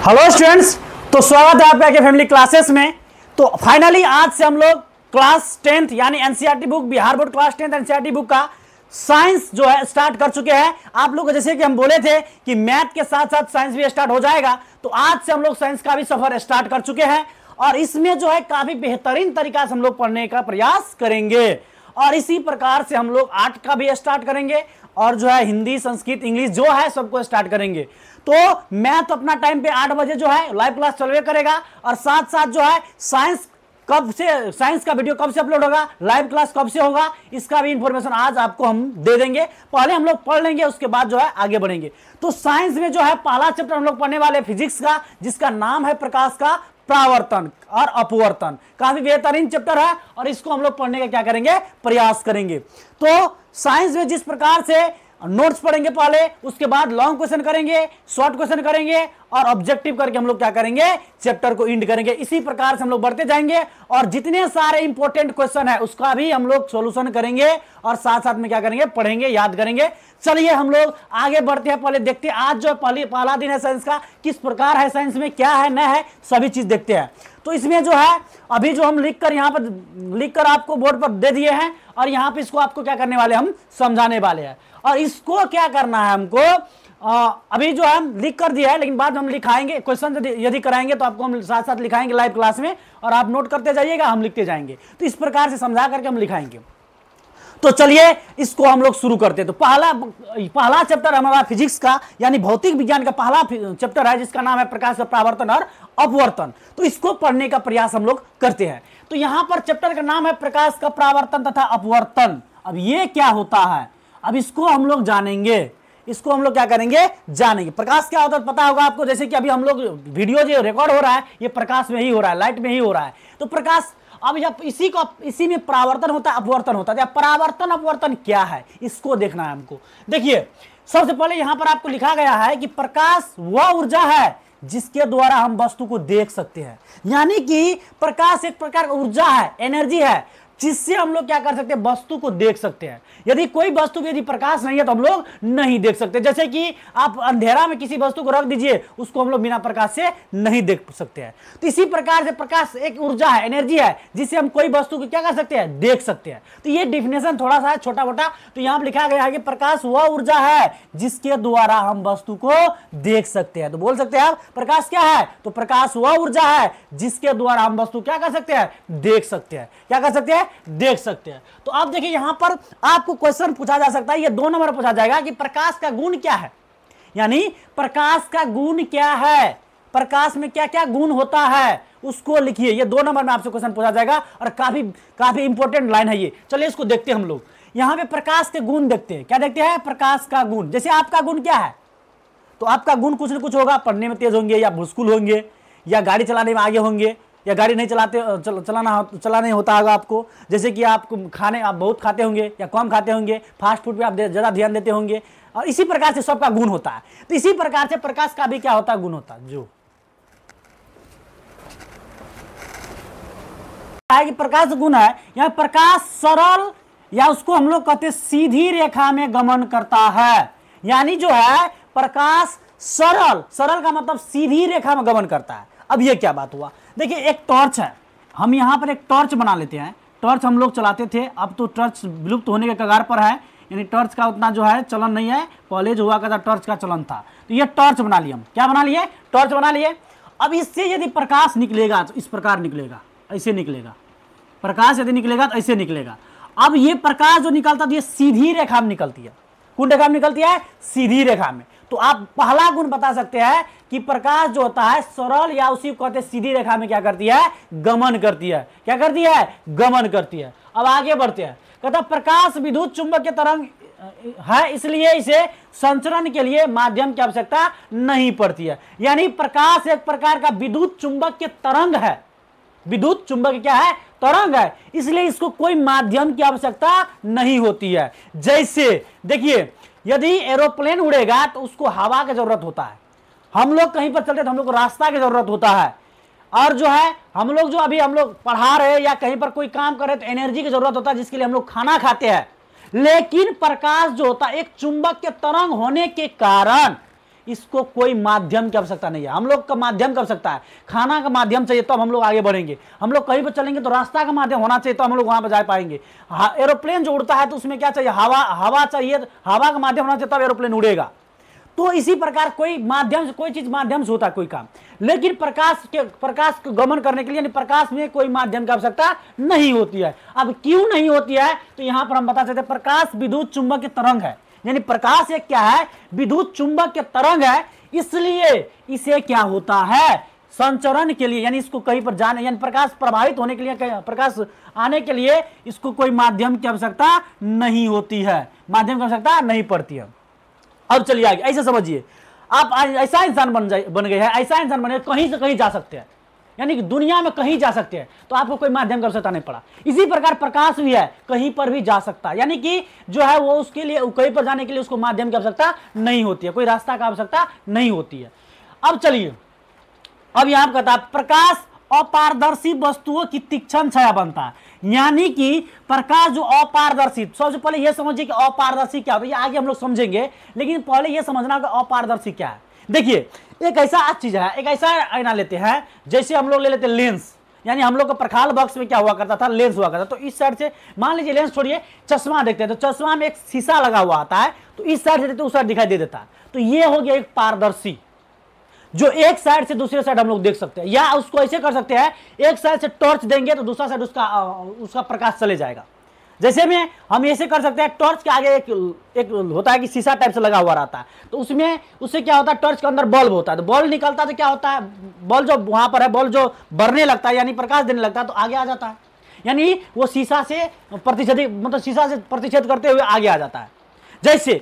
Hello students, तो स्वागत है आपका के फैमिली क्लासेस में। तो फाइनली आज से हम लोग क्लास 10th यानी NCERT book, Bihar board class 10th NCERT book का साइंस जो है स्टार्ट कर चुके हैं। आप लोग जैसे कि हम बोले थे कि मैथ के साथ साथ साइंस भी स्टार्ट हो जाएगा, तो आज से हम लोग साइंस का भी सफर स्टार्ट कर चुके हैं और इसमें जो है काफी बेहतरीन तरीका से हम लोग पढ़ने का प्रयास करेंगे। और इसी प्रकार से हम लोग आर्ट का भी स्टार्ट करेंगे और जो है हिंदी, संस्कृत, इंग्लिश जो है सबको स्टार्ट करेंगे। तो मैथ अपना टाइम पे 8 बजे जो है लाइव क्लास चलवे करेगा और साथ साथ जो है साइंस साइंस का वीडियो कब से अपलोड होगा, लाइव क्लास कब से होगा, इसका भी इंफॉर्मेशन आज आपको हम दे देंगे। पहले हम लोग पढ़ लेंगे, उसके बाद जो है आगे बढ़ेंगे। तो साइंस में जो है पहला चैप्टर हम लोग पढ़ने वाले फिजिक्स का, जिसका नाम है प्रकाश का परावर्तन और अपवर्तन। काफी बेहतरीन चैप्टर है और इसको हम लोग पढ़ने का क्या करेंगे, प्रयास करेंगे। तो साइंस में जिस प्रकार से नोट्स पढ़ेंगे पहले, उसके बाद लॉन्ग क्वेश्चन करेंगे, शॉर्ट क्वेश्चन करेंगे और ऑब्जेक्टिव करके हम लोग क्या करेंगे, चैप्टर को एंड करेंगे। इसी प्रकार से हम लोग बढ़ते जाएंगे और जितने सारे इंपॉर्टेंट क्वेश्चन है उसका भी हम लोग सॉल्यूशन करेंगे और साथ साथ में क्या करेंगे, पढ़ेंगे, याद करेंगे। चलिए हम लोग आगे बढ़ते हैं। पहले देखते हैं आज जो पहला दिन है साइंस का, किस प्रकार है, साइंस में क्या है, न है, सभी चीज देखते हैं। तो इसमें जो है अभी जो हम लिखकर यहाँ पर लिखकर आपको बोर्ड पर दे दिए हैं और यहाँ पे इसको आपको क्या करने वाले, हम समझाने वाले हैं। और इसको क्या करना है हमको, अभी जो है हम लिख कर दिया है, लेकिन बाद में हम लिखाएंगे। क्वेश्चन यदि कराएंगे तो आपको हम साथ साथ लिखाएंगे लाइव क्लास में और आप नोट करते जाइएगा, हम लिखते जाएंगे। तो इस प्रकार से समझा करके हम लिखाएंगे। तो चलिए इसको हम लोग शुरू करते हैं। तो पहला चैप्टर हमारा फिजिक्स का यानी भौतिक विज्ञान का पहला चैप्टर है, जिसका नाम है प्रकाश का परावर्तन और अपवर्तन। तो इसको पढ़ने का प्रयास हम लोग करते हैं। तो यहां पर चैप्टर का नाम है प्रकाश का परावर्तन तथा अपवर्तन। अब ये क्या होता है, अब इसको हम लोग जानेंगे। इसको हम लोग क्या करेंगे, जानेंगे। प्रकाश क्या होता है पता होगा आपको। जैसे कि अभी हम लोग वीडियो जो रिकॉर्ड हो रहा है ये प्रकाश में ही हो रहा है, लाइट में ही हो रहा है। तो प्रकाश, अब जब इसी में परावर्तन होता है, अपवर्तन होता है। परावर्तन अपवर्तन क्या है, इसको देखना है हमको। देखिए सबसे पहले यहां पर आपको लिखा गया है कि प्रकाश वह ऊर्जा है जिसके द्वारा हम वस्तु को देख सकते हैं। यानी कि प्रकाश एक प्रकार का ऊर्जा है, एनर्जी है, जिससे हम लोग क्या कर सकते हैं, वस्तु को देख सकते हैं। यदि कोई वस्तु यदि प्रकाश नहीं है तो हम लोग नहीं देख सकते। जैसे कि आप अंधेरा में किसी वस्तु को रख दीजिए, उसको हम लोग बिना प्रकाश से नहीं देख सकते हैं। तो इसी प्रकार से प्रकाश एक ऊर्जा है, एनर्जी है, जिससे हम कोई वस्तु को क्या कर सकते हैं, देख सकते हैं। तो ये डिफिनेशन थोड़ा सा है, छोटा मोटा। तो यहां पर लिखा गया है कि प्रकाश वह ऊर्जा है जिसके द्वारा हम वस्तु को देख सकते हैं। तो बोल सकते हैं आप, प्रकाश क्या है, तो प्रकाश वह ऊर्जा है जिसके द्वारा हम वस्तु क्या कर सकते हैं, देख सकते हैं। क्या कर सकते हैं, देख सकते हैं। तो आप देखिए यहां पर आपको क्वेश्चन पूछा जा सकता है, ये 2 नंबर पूछा जाएगा कि प्रकाश का गुण क्या है। यानी प्रकाश का गुण क्या है, प्रकाश में क्या क्या गुण होता है, उसको लिखिए। ये 2 नंबर में आपसे क्वेश्चन पूछा जाएगा और काफी इंपॉर्टेंट लाइन है ये। चलिए इसको देखते हैं हम लोग। यहां पे प्रकाश के गुण देखते हैं। क्या देखते हैं, प्रकाश का गुण। जैसे आपका गुण क्या है, तो आपका गुण कुछ न कुछ होगा, पढ़ने में तेज होंगे या भुसकुल होंगे या गाड़ी चलाने में आगे होंगे या गाड़ी नहीं चलाने होता होगा आपको। जैसे कि आप बहुत खाते होंगे या कम खाते होंगे, फास्ट फूड पे आप ज़्यादा ध्यान देते होंगे। और इसी प्रकार से सबका गुण होता है। तो इसी प्रकार से प्रकाश का भी क्या होता है, गुण होता है। जो है कि प्रकाश गुण है, यह प्रकाश सरल या उसको हम लोग कहते हैं सीधी रेखा में गमन करता है। यानी जो है प्रकाश सरल का मतलब सीधी रेखा में गमन करता है। अब ये क्या बात हुआ, देखिए एक टॉर्च है, हम यहाँ पर एक टॉर्च बना लेते हैं। टॉर्च हम लोग चलाते थे, अब तो टॉर्च विलुप्त होने के कगार पर है। यानी टॉर्च का उतना जो है चलन नहीं है, पहले जो हुआ करता टॉर्च का चलन था। तो ये टॉर्च बना लिए हम। क्या बना लिए, टॉर्च बना लिए। अब इससे यदि प्रकाश निकलेगा तो इस प्रकार निकलेगा, ऐसे निकलेगा। प्रकाश यदि निकलेगा तो ऐसे निकलेगा। अब ये प्रकाश जो निकलता है ये सीधी रेखा में निकलती है। कौन रेखा में निकलती है, सीधी रेखा में। तो आप पहला गुण बता सकते हैं कि प्रकाश जो होता है सरल या उसी को कहते हैं सीधी रेखा में क्या करती है, गमन करती है। क्या करती है, गमन करती है। अब आगे बढ़ते हैं। कहता प्रकाश विद्युत चुंबक के तरंग है, इसलिए इसे संचरण के लिए माध्यम की आवश्यकता नहीं पड़ती है। यानी प्रकाश एक प्रकार का विद्युत चुंबक के तरंग है। विद्युत चुंबक क्या है, तरंग है, इसलिए इसको कोई माध्यम की आवश्यकता नहीं होती है। जैसे देखिए यदि एरोप्लेन उड़ेगा तो उसको हवा की जरूरत होता है। हम लोग कहीं पर चलते तो हम लोग को रास्ता की जरूरत होता है। और जो है हम लोग जो अभी हम लोग पढ़ा रहे या कहीं पर कोई काम कर रहे तो एनर्जी की जरूरत होता है, जिसके लिए हम लोग खाना खाते हैं। लेकिन प्रकाश जो होता है एक चुंबक के तरंग होने के कारण इसको कोई माध्यम की आवश्यकता नहीं है। हम लोग का माध्यम कर सकता है, खाना का माध्यम चाहिए तो हम लोग आगे बढ़ेंगे, हम लोग कहीं पर चलेंगे तो रास्ता का माध्यम होना चाहिए तो हम लोग वहां पर जा पाएंगे। एरोप्लेन जो उड़ता है तो उसमें क्या चाहिए, हवा चाहिए, हवा का माध्यम होना चाहिए तब एरोप्लेन उड़ेगा। तो इसी प्रकार कोई माध्यम से, कोई चीज माध्यम से होता है कोई काम, लेकिन प्रकाश को गमन करने के लिए, यानी प्रकाश में कोई माध्यम की आवश्यकता नहीं होती है। अब क्यों नहीं होती है, तो यहां पर हम बता सकते हैं प्रकाश विद्युत चुंबक तरंग है, यानी प्रकाश एक क्या है, विद्युत चुंबक तरंग है, इसलिए इसे क्या होता है, संचरण के लिए, यानी इसको कहीं पर जाने, यानी प्रकाश प्रभावित होने के लिए, प्रकाश आने के लिए इसको कोई माध्यम की आवश्यकता नहीं होती है, माध्यम की आवश्यकता नहीं पड़ती है। अब चलिए आगे, ऐसे समझिए, आप ऐसा इंसान बन गए हैं, ऐसा इंसान बने कहीं से कहीं जा सकते हैं, यानी कि दुनिया में कहीं जा सकते हैं तो आपको कोई माध्यम की आवश्यकता नहीं पड़ा। इसी प्रकार प्रकाश भी है, कहीं पर भी जा सकता है, यानी कि जो है वो उसके लिए, कहीं पर जाने के लिए उसको माध्यम की आवश्यकता नहीं होती है, कोई रास्ता की आवश्यकता नहीं होती है। अब चलिए, अब यहां कहता है प्रकाश अपारदर्शी वस्तुओं की तीक्ष्ण छाया बनता है, यानी कि प्रकाश जो अपारदर्शी, सबसे पहले यह समझिए कि अपारदर्शी क्या होता है, ये आगे हम लोग समझेंगे, लेकिन पहले यह समझना कि अपारदर्शी क्या है। देखिए, एक ऐसा चीज है, एक ऐसा आईना लेते हैं, जैसे हम लोग ले लेते हैं लेंस, यानी हम लोग का प्रकाश बॉक्स में क्या हुआ करता था, लेंस हुआ करता था। तो इस साइड से मान लीजिए लेंस छोड़िए, चश्मा देखते हैं तो चश्मा में एक शीशा लगा हुआ आता है, तो इस साइड से देखते उस साइड दिखाई दे देता है, तो ये हो गया एक पारदर्शी, जो एक साइड से दूसरे साइड हम लोग देख सकते हैं। या उसको ऐसे कर सकते हैं, एक साइड से टॉर्च देंगे तो दूसरा साइड उसका प्रकाश चले जाएगा। जैसे में हम ऐसे कर सकते हैं, टॉर्च के आगे एक होता है कि शीशा टाइप से लगा हुआ रहता है, तो उससे क्या होता है, टॉर्च के अंदर बल्ब होता है, तो बल्ब निकलता है तो क्या होता है, बल्ब जो वहां पर है, बल्ब जो बढ़ने लगता है यानी प्रकाश देने लगता है तो आगे आ जाता है, यानी वो शीशा से प्रतिच्छेद करते हुए आगे आ जाता है। जैसे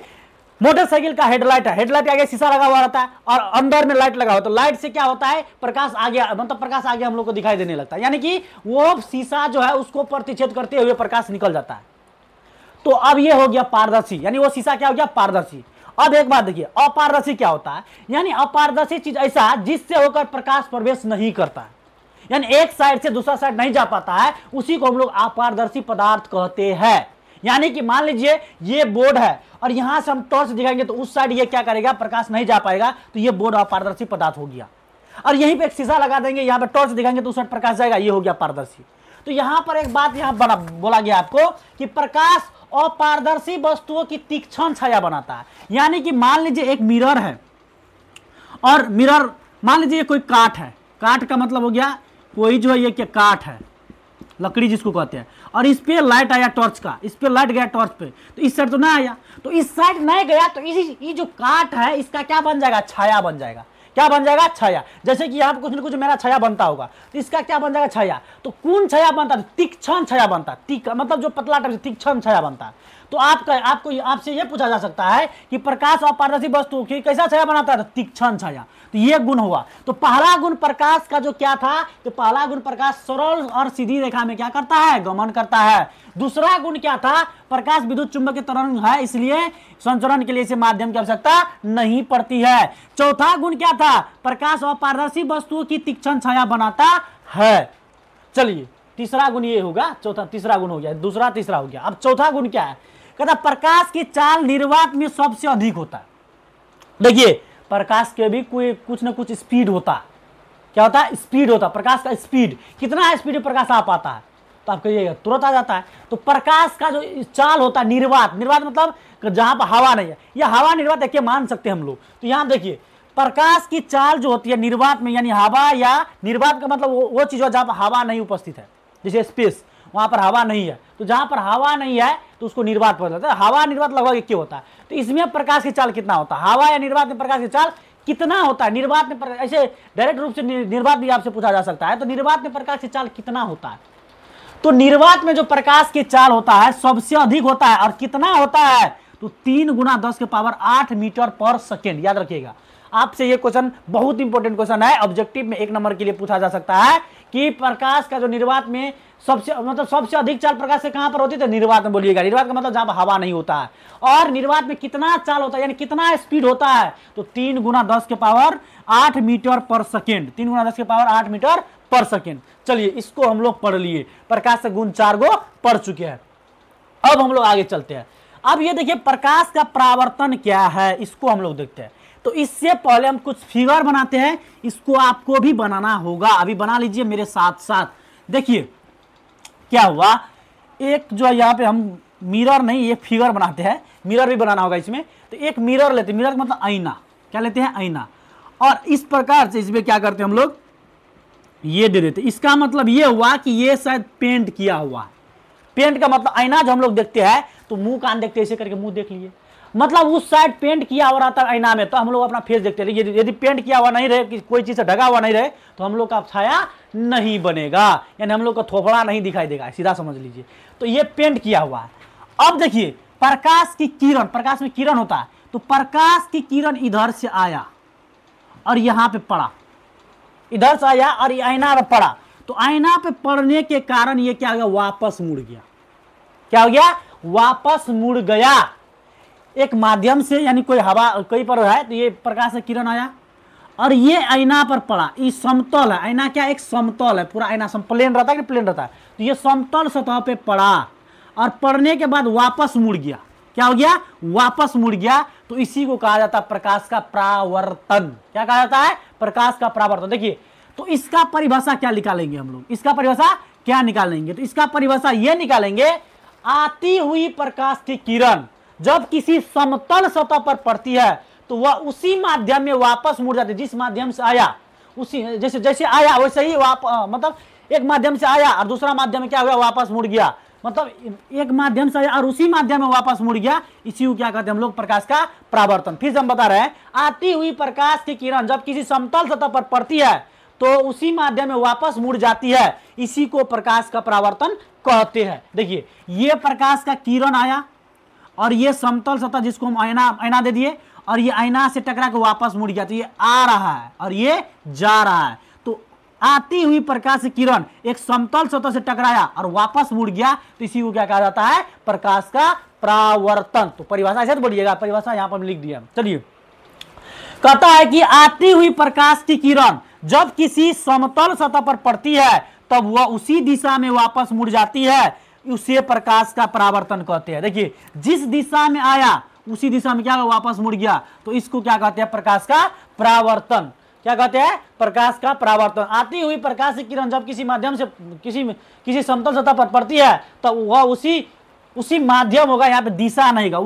मोटरसाइकिल का हेडलाइट है, हेडलाइट के आगे शीशा लगा हुआ रहता है और अंदर में लाइट लगा हुआ, तो लाइट से क्या होता है, प्रकाश आगे, मतलब प्रकाश आगे हम लोग को दिखाई देने लगता है, यानी कि वो शीशा जो है उसको प्रतिच्छेद करते हुए प्रकाश निकल जाता है। तो अब ये हो गया पारदर्शी, यानी वो शीशा क्या हो गया, पारदर्शी। अब एक बात देखिए, अपारदर्शी क्या होता है, यानी अपारदर्शी चीज ऐसा जिससे होकर प्रकाश प्रवेश नहीं करता है, यानी एक साइड से दूसरा साइड नहीं जा पाता है, उसी को हम लोग अपारदर्शी पदार्थ कहते हैं। यानी कि मान लीजिए ये बोर्ड है और यहां से हम टॉर्च दिखाएंगे तो उस साइड ये क्या करेगा, प्रकाश नहीं जा पाएगा, तो ये बोर्ड अपारदर्शी पदार्थ हो गया। और यहीं पे एक शीशा लगा देंगे, यहां पे टॉर्च दिखाएंगे तो उस साइड प्रकाश जाएगा, ये हो गया पारदर्शी। तो यहां पर एक बात यहां बोला गया आपको कि प्रकाश अपारदर्शी वस्तुओं की तीक्ष्ण छाया बनाता है। यानी कि मान लीजिए एक मिरर है, और मिरर मान लीजिए कोई काठ है, काठ का मतलब हो गया कोई जो है ये क्या काठ है, लकड़ी जिसको कहते हैं, और इस पे लाइट आया टॉर्च का, इस पे लाइट गया टॉर्च पे, तो इस साइड तो ना आया, तो इस साइड नहीं गया, तो ये जो काठ है इसका क्या बन जाएगा, छाया बन जाएगा। क्या बन जाएगा, छाया। जैसे कि यहाँ पे कुछ न कुछ मेरा छाया बनता होगा, तो इसका क्या बन जाएगा, छाया। तो कौन छाया बनता है, तीक्ष्ण छाया बनता है, मतलब जो पतला टाइप से तीक्ष्ण छाया बनता है। तो आपसे यह पूछा जा सकता है कि प्रकाश अपारदर्शी वस्तु की कैसा छाया बनाता है, तो तीक्ष्ण छाया। तो ये गुण हुआ। तो पहला गुण प्रकाश का जो क्या था, तो पहला गुण प्रकाश सरल और सीधी रेखा में क्या करता है, गमन करता है। दूसरा गुण क्या था, प्रकाश विद्युत चुंबकीय तरंग है, इसलिए संचरण के लिए इसे माध्यम की आवश्यकता नहीं पड़ती है। चौथा गुण क्या था, प्रकाश अपारदर्शी वस्तुओं की तीक्ष्ण छाया बनाता है। चलिए तीसरा गुण ये होगा, तीसरा गुण हो गया, दूसरा तीसरा हो गया। अब चौथा गुण क्या है, कहता प्रकाश की चाल निर्वात में सबसे अधिक होता है। देखिए प्रकाश के भी कोई कुछ ना कुछ स्पीड होता है, क्या होता है, स्पीड होता है। प्रकाश का स्पीड, कितना स्पीड में प्रकाश आ पाता है, तो आप कहिएगा तुरंत आ जाता है। तो प्रकाश का जो चाल होता है निर्वात, निर्वात मतलब जहां पर हवा नहीं है, या हवा निर्वात देखिए मान सकते हैं हम लोग। तो यहां देखिए प्रकाश की चाल जो होती है निर्वात में, यानी हवा, या निर्वात का मतलब वो चीज हो जहां पर हवा नहीं उपस्थित है, जैसे स्पेस, वहां पर हवा नहीं है, तो जहां पर हवा नहीं है तो उसको निर्वात बोला जाता है। हवा निर्वात लगभग एक ही होता है। तो इसमें प्रकाश की चाल कितना होता है, हवा या निर्वात में प्रकाश की चाल कितना होता है, निर्वात में ऐसे डायरेक्ट रूप से निर्वात भी आपसे पूछा जा सकता है, तो निर्वात में प्रकाश की चाल कितना होता है। तो निर्वात में जो प्रकाश की चाल होता है सबसे अधिक होता है, और कितना होता है, तो 3 गुना 10 के पावर 8 मीटर पर सेकेंड। याद रखिएगा, आपसे ये क्वेश्चन बहुत इंपॉर्टेंट क्वेश्चन है, ऑब्जेक्टिव में 1 नंबर के लिए पूछा जा सकता है कि प्रकाश का जो निर्वात में सबसे अधिक चाल प्रकाश से कहां पर होती है, तो निर्वात में बोलिएगा। निर्वात का मतलब जहां पर हवा नहीं होता है। और निर्वात में कितना चाल होता है, यानी कितना स्पीड होता है, तो 3 गुना 10 के पावर 8 मीटर पर सेकेंड, 3 गुना 10 के पावर 8 मीटर पर सेकेंड। चलिए इसको हम लोग पढ़ लिए, प्रकाश से गुण 4 गो पढ़ चुके हैं। अब हम लोग आगे चलते हैं। अब ये देखिए प्रकाश का परावर्तन क्या है, इसको हम लोग देखते हैं। तो इससे पहले हम कुछ फिगर बनाते हैं, इसको आपको भी बनाना होगा, अभी बना लीजिए मेरे साथ साथ। देखिए क्या हुआ, एक जो है यहाँ पे हम मिरर नहीं एक फिगर बनाते हैं, मिरर भी बनाना होगा इसमें। तो एक मिरर लेते हैं, मिरर का मतलब आईना, क्या लेते हैं आईना, और इस प्रकार से इसमें क्या करते हैं हम लोग, ये दे देते। इसका मतलब ये हुआ कि ये शायद पेंट किया हुआ है। पेंट का मतलब आईना जो हम लोग देखते हैं तो मुंह कान देखते हैं, ऐसे करके मुंह देख लिए, मतलब उस साइड पेंट किया हुआ रहता है आईना में, तो हम लोग अपना फेस देखते हैं। यदि पेंट किया हुआ नहीं रहे, कि कोई चीज से ढका हुआ नहीं रहे, तो हम लोग का छाया नहीं बनेगा, यानी हम लोग का थोपड़ा नहीं दिखाई देगा, सीधा समझ लीजिए। तो ये पेंट किया हुआ है। अब देखिए प्रकाश की किरण, प्रकाश में किरण होता है, तो प्रकाश की किरण इधर से आया और यहां पे पड़ा, इधर से आया और ये आईना पे पड़ा, तो आईना पे पड़ने के कारण ये क्या हो गया, वापस मुड़ गया। क्या हो गया, वापस मुड़ गया एक माध्यम से, यानी कोई हवा कहीं पर है, तो ये प्रकाश से किरण आया और ये आईना पर पड़ा। ये समतल है, आईना क्या एक समतल है, पूरा आईना प्लेन रहता है कि प्लेन रहता है, तो ये समतल सतह पे पड़ा और पड़ने के बाद वापस मुड़ गया। क्या हो गया, वापस मुड़ गया। तो इसी को कहा जाता है प्रकाश का परावर्तन। क्या कहा जाता है, प्रकाश का परावर्तन। देखिए तो इसका परिभाषा क्या निकालेंगे हम लोग, इसका परिभाषा क्या निकालेंगे, तो इसका परिभाषा ये निकालेंगे, आती हुई प्रकाश की किरण जब किसी समतल सतह पर पड़ती है तो वह उसी माध्यम में वापस मुड़ जाती है, जिस माध्यम से आया, उसी जैसे जैसे आया वैसे ही मतलब एक माध्यम से आया और दूसरा माध्यम में क्या हुआ, वापस मुड़ गया, मतलब एक माध्यम से आया और उसी माध्यम में वापस मुड़ गया। इसी को क्या कहते हैं हम लोग, प्रकाश का परावर्तन। फिर से हम बता रहे हैं, आती हुई प्रकाश की किरण जब किसी समतल सतह पर पड़ती है तो उसी माध्यम में वापस मुड़ जाती है, इसी को प्रकाश का परावर्तन कहते हैं। देखिए ये प्रकाश का किरण आया और ये समतल सतह जिसको हम आईना दे दिए, और ये आईना से टकरा के वापस मुड़ गया, तो ये आ रहा है और ये जा रहा है। तो आती हुई प्रकाश किरण एक समतल सतह से टकराया और वापस मुड़ गया, तो इसी को क्या कहा जाता है, प्रकाश का परावर्तन। तो परिभाषा ऐसे तो बोलिएगा, परिभाषा यहां पर लिख दिया। चलिए कहता है कि आती हुई प्रकाश की किरण जब किसी समतल सतह पर पड़ती है तब वह उसी दिशा में वापस मुड़ जाती है, उसे प्रकाश का परावर्तन कहते हैं। देखिए जिस दिशा में आया उसी दिशा में क्या वापस मुड़ गया, तो इसको क्या कहते हैं, प्रकाश का परावर्तन। क्या कहते हैं, प्रकाश का परावर्तन। आती हुई प्रकाश की किरण जब किसी माध्यम से किसी समतल सतह पर पड़ती है तो वह उसी माध्यम होगा, यहाँ पे दिशा नहीं होगा,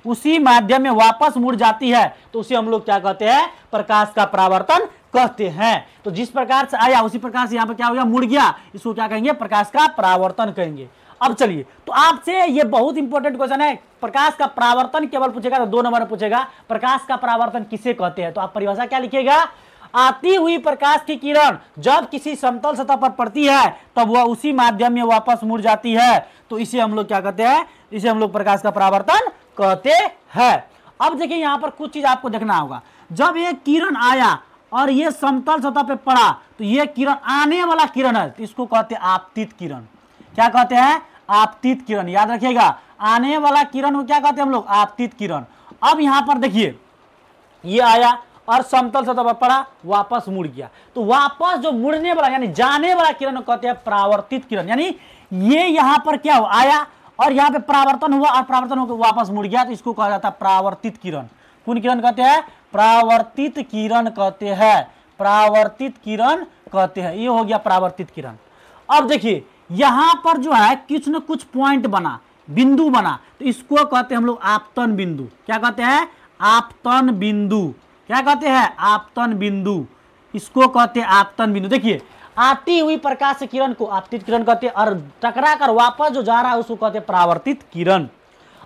उसी माध्यम में वापस मुड़ जाती है, तो उसे हम लोग क्या कहते हैं, प्रकाश का परावर्तन कहते हैं। तो जिस प्रकार से आया उसी प्रकार से यहाँ पे क्या हो गया, मुड़ गया, इसको क्या कहेंगे, प्रकाश का परावर्तन कहेंगे। अब चलिए तो आपसे ये बहुत इंपॉर्टेंट क्वेश्चन है, प्रकाश का परावर्तन केवल पूछेगा तो 2 नंबर में पूछेगा, प्रकाश का परावर्तन किसे कहते हैं, तो आप परिभाषा क्या लिखिएगा, आती हुई प्रकाश की किरण जब किसी समतल सतह पर पड़ती है तब वह उसी माध्यम में वापस मुड़ जाती है, तो इसे हम लोग क्या कहते हैं, इसे हम लोग प्रकाश का परावर्तन कहते हैं। अब देखिए यहां पर कुछ चीज आपको देखना होगा, जब ये किरण आया और ये समतल सतह पे पड़ा तो ये किरण आने वाला किरण है, तो इसको कहते हैं आपतित किरण। क्या कहते हैं, आपतित किरण, याद रखिएगा, आने वाला किरण को क्या कहते हैं हम लोग, आपतित किरण। अब यहां पर देखिए ये आया और समतल सतह पर पड़ा, वापस मुड़ गया, तो वापस जो मुड़ने वाला यानी जाने वाला किरण को कहते हैं परावर्तित किरण। यानी ये यहां पर क्या हुआ, आया और यहाँ पे परावर्तन हुआ और परावर्तन होकर वापस मुड़ गया, तो इसको कहा जाता है परावर्तित किरण। कौन किरण कहते हैं, परावर्तित किरण कहते हैं, परावर्तित किरण कहते हैं। ये हो गया परावर्तित किरण। अब देखिए यहां पर जो है कुछ न कुछ पॉइंट बना, बिंदु बना, तो इसको कहते हैं हम लोग आपतन बिंदु। क्या कहते हैं, आपतन बिंदु। क्या कहते हैं, आपतन बिंदु, इसको कहते हैं आपतन बिंदु। देखिए आती हुई प्रकाश किरण को आपतित किरण कहते हैं और टकरा कर वापस जो जा रहा है उसको कहते हैं परावर्तित किरण।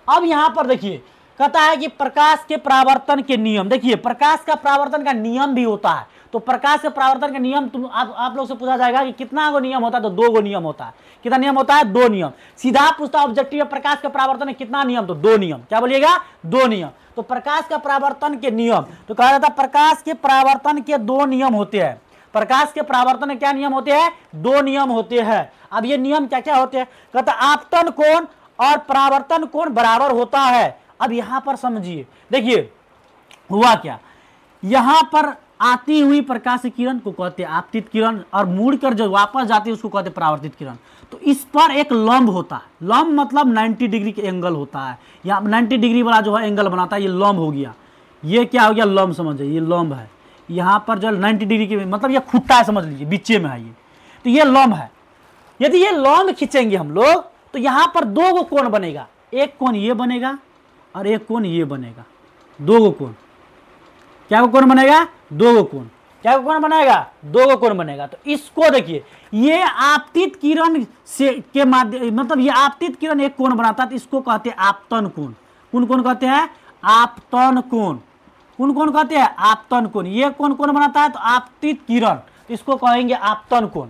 अब यहां पर देखिए कहता है कि प्रकाश के परावर्तन के नियम, देखिए प्रकाश का परावर्तन का नियम भी होता है, तो प्रकाश के परावर्तन का नियम आप लोग से पूछा जाएगा कि कितना गो नियम होता है, तो 2 गो नियम होता है। कितना नियम होता है, 2 नियम। सीधा पूछता ऑब्जेक्टिव प्रकाश के परावर्तन में कितना नियम, तो 2 नियम। क्या बोलिएगा, 2 नियम। तो प्रकाश का परावर्तन के नियम, तो कहा जाता है प्रकाश के परावर्तन के 2 नियम होते हैं। प्रकाश के परावर्तन में क्या नियम होते हैं, 2 नियम होते हैं। अब ये नियम क्या क्या होते हैं, कहता आपतन कोण और परावर्तन कोण बराबर होता है। अब यहां पर समझिए, देखिए हुआ क्या, यहां पर आती हुई प्रकाश किरण को कहते हैं आपतित किरण, और मुड़कर जो वापस जाती है उसको कहते हैं परावर्तित किरण। तो इस पर एक लंब होता है, लंब मतलब 90 डिग्री के एंगल होता है, यहाँ 90 डिग्री वाला जो है एंगल बनाता है, ये लंब हो गया। ये क्या हो गया, लंब समझ ये लंब है। यहाँ पर जो 90 डिग्री के मतलब ये खुट्टा है, समझ लीजिए बीचे में है ये, तो ये लंब है। यदि ये लंब खींचेंगे हम लोग तो यहाँ पर दो गो कोण बनेगा, एक कोण ये बनेगा और एक कोण ये बनेगा, दो गो कोण। क्या कोण बनेगा, दो गो कोण। क्या कोण बनेगा, दो गो कोण बनेगा। तो इसको देखिए, ये आपतित किरण से के माध्यम मतलब ये आपतित किरण एक कोण बनाता है, तो इसको कहते हैं आपतन कोण। कौन कोण कहते हैं, आपतन कोण। कौन कोण कहते हैं, आपतन कोण। ये कोण कोण बनाता है, तो आपतित किरण, तो इसको कहेंगे आपतन कोण।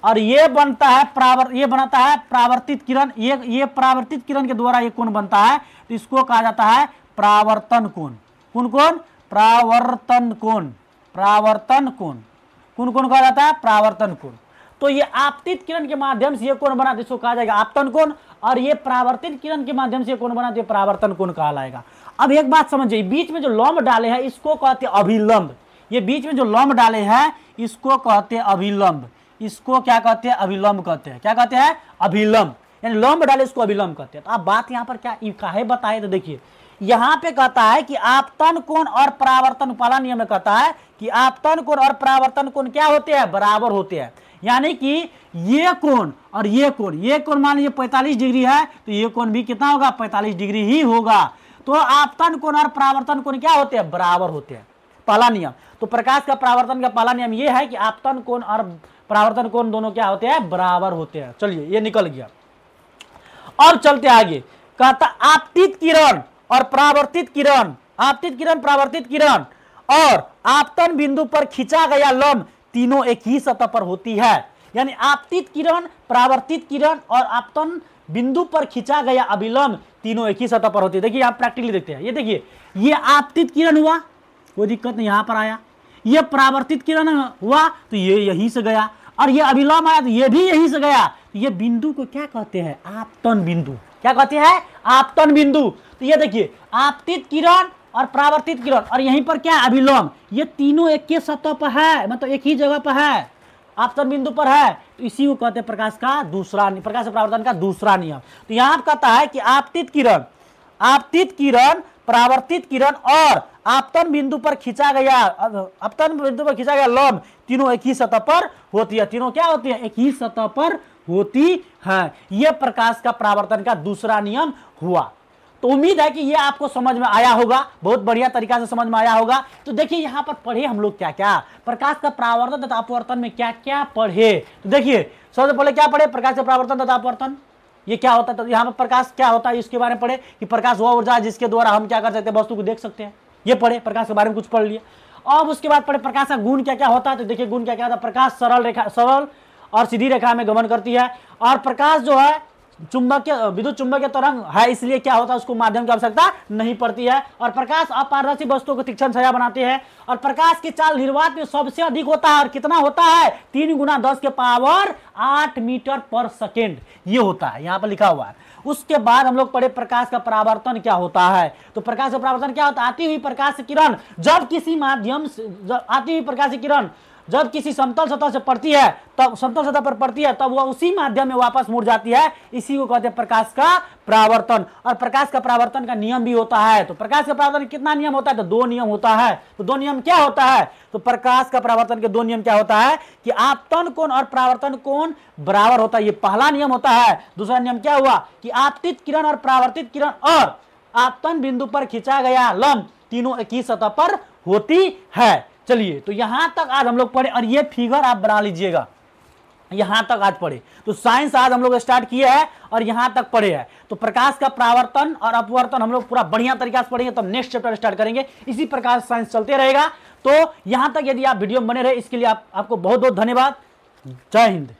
और ये बनता है ये बनाता है परावर्तित किरण। ये परावर्तित किरण के द्वारा ये कोण बनता है, तो इसको कहा जाता है परावर्तन कोण। कौन कोण, परावर्तन कोण। परावर्तन कोण कौन कोण कहा जाता है, परावर्तन कोण। तो ये आपतित किरण के माध्यम से ये कोण बना, जिसको कहा जाएगा आपतन कोण, और ये परावर्तित किरण के माध्यम से कोण बना, तो परावर्तन कोण कहलाएगा। अब एक बात समझिए, बीच में जो लंब डाले हैं इसको कहते हैं अभिलंब। ये बीच में जो लंब डाले हैं इसको कहते हैं अभिलंब। इसको क्या कहते हैं, अभिलंब कहते हैं। क्या कहते हैं, अभिलंब, यानी लंब डाले इसको अभिलंब कहते हैं। तो अब बात यहाँ पर क्या काहे बताए, तो देखिए यहाँ पे कहता है कि आपतन कोण और परावर्तन, पहला नियम में कहता है कि आपतन कोण और परावर्तन कोण क्या होते हैं, बराबर होते हैं। यानी कि ये कोण और ये कोण मान लीजिए 45 डिग्री है, तो ये कोण भी कितना होगा, 45 डिग्री ही होगा। तो आपतन कोण और परावर्तन कोण क्या होते हैं, बराबर होते हैं, पहला नियम। तो प्रकाश का परावर्तन का पहला नियम ये है कि आपतन कोण और परावर्तन कोण दोनों क्या होते हैं, बराबर होते हैं। चलिए ये निकल गया। अब चलते आगे, कहता आपतित किरण और परावर्तित किरण, आपतित किरण परावर्तित किरण और आपतन बिंदु पर खींचा गया लंब तीनों एक ही सतह पर होती है। यानी आपतित किरण, परावर्तित किरण और आपतन बिंदु पर खींचा गया अभिलंब तीनों एक ही सतह पर होती है। देखिए आप प्रैक्टिकली देखते हैं, ये देखिए ये आपतित किरण हुआ, कोई दिक्कत नहीं, यहां पर आया। ये परावर्तित किरण हुआ तो ये यहीं से गया, और ये अभिलंब आया तो ये भी यहीं से गया। तो ये बिंदु को क्या कहते हैं, आपतन बिंदु। क्या कहते हैं, आपतन बिंदु। तो ये देखिए आपतित किरण और परावर्तित किरण और यहीं पर क्या है, अभिलंब, ये तीनों एक ही सतह पर है, मतलब एक ही जगह पर है, आपतन बिंदु पर है। तो इसी को कहते हैं प्रकाश का दूसरा, प्रकाश परावर्तन का दूसरा नियम। तो यहां कहता है कि आपतित किरण, परावर्तित किरण और आपतन बिंदु पर खींचा गया लंब तीनों एक ही सतह पर होती है। तीनों क्या होती है, एक ही सतह पर होती है। यह प्रकाश का परावर्तन का दूसरा नियम हुआ। तो उम्मीद है कि यह आपको समझ में आया होगा, बहुत बढ़िया तरीका से समझ में आया होगा। तो देखिए यहां पर पढ़े हम लोग क्या क्या, प्रकाश का परावर्तन तथा अपवर्तन में क्या क्या पढ़े। तो देखिए सबसे पहले क्या पढ़े, प्रकाश का परावर्तन तथा अपवर्तन, ये क्या होता है। तो यहाँ पर प्रकाश क्या होता है इसके बारे में पढ़े कि प्रकाश वह ऊर्जा है जिसके द्वारा हम क्या कर सकते हैं, वस्तु को देख सकते हैं। ये पढ़े, प्रकाश के बारे में कुछ पढ़ लिया। अब उसके बाद पढ़े प्रकाश का गुण क्या क्या होता है। तो देखिए गुण क्या क्या होता है, प्रकाश सरल और सीधी रेखा में गमन करती है, और प्रकाश जो है विद्युत चुंबकीय तरंग है, इसलिए क्या होता है, उसको माध्यम की आवश्यकता नहीं पड़ती है। और प्रकाश अपारदर्शी वस्तुओं को तीक्ष्ण छाया बनाती है। और प्रकाश की चाल निर्वात में सबसे अधिक होता है, और कितना होता है, 3 × 10⁸ मीटर पर सेकेंड ये होता है, यहाँ पर लिखा हुआ है। उसके बाद हम लोग पढ़े प्रकाश का परावर्तन क्या होता है। तो प्रकाश का परावर्तन क्या होता है, आती हुई प्रकाश किरण जब किसी माध्यम से आती हुई प्रकाश किरण जब किसी समतल सतह से पड़ती है, तब समतल सतह पर पड़ती है, तब वह उसी माध्यम में वापस मुड़ जाती है। इसी को कहते हैं प्रकाश का परावर्तन। और प्रकाश का परावर्तन का नियम भी होता है। तो प्रकाश का परावर्तन कितना नियम होता है, तो 2 नियम होता है। तो 2 नियम क्या होता है, तो प्रकाश का परावर्तन के 2 नियम क्या होता है कि आपतन कोण और परावर्तन कोण बराबर होता है, ये पहला नियम होता है। दूसरा नियम क्या हुआ कि आपतित किरण और परावर्तित किरण और आपतन बिंदु पर खींचा गया लंब तीनों एक ही सतह पर होती है। चलिए तो यहां तक आज हम लोग पढ़े, और ये फिगर आप बना लीजिएगा, यहां तक आज पढ़े। तो साइंस आज हम लोग स्टार्ट किए हैं और यहां तक पढ़े हैं। तो प्रकाश का परावर्तन और अपवर्तन हम लोग पूरा बढ़िया तरीका से पढ़ेंगे, तब नेक्स्ट चैप्टर स्टार्ट करेंगे। इसी प्रकार साइंस चलते रहेगा। तो यहां तक यदि आप वीडियो में बने रहे, इसके लिए आपको बहुत बहुत धन्यवाद। जय हिंद।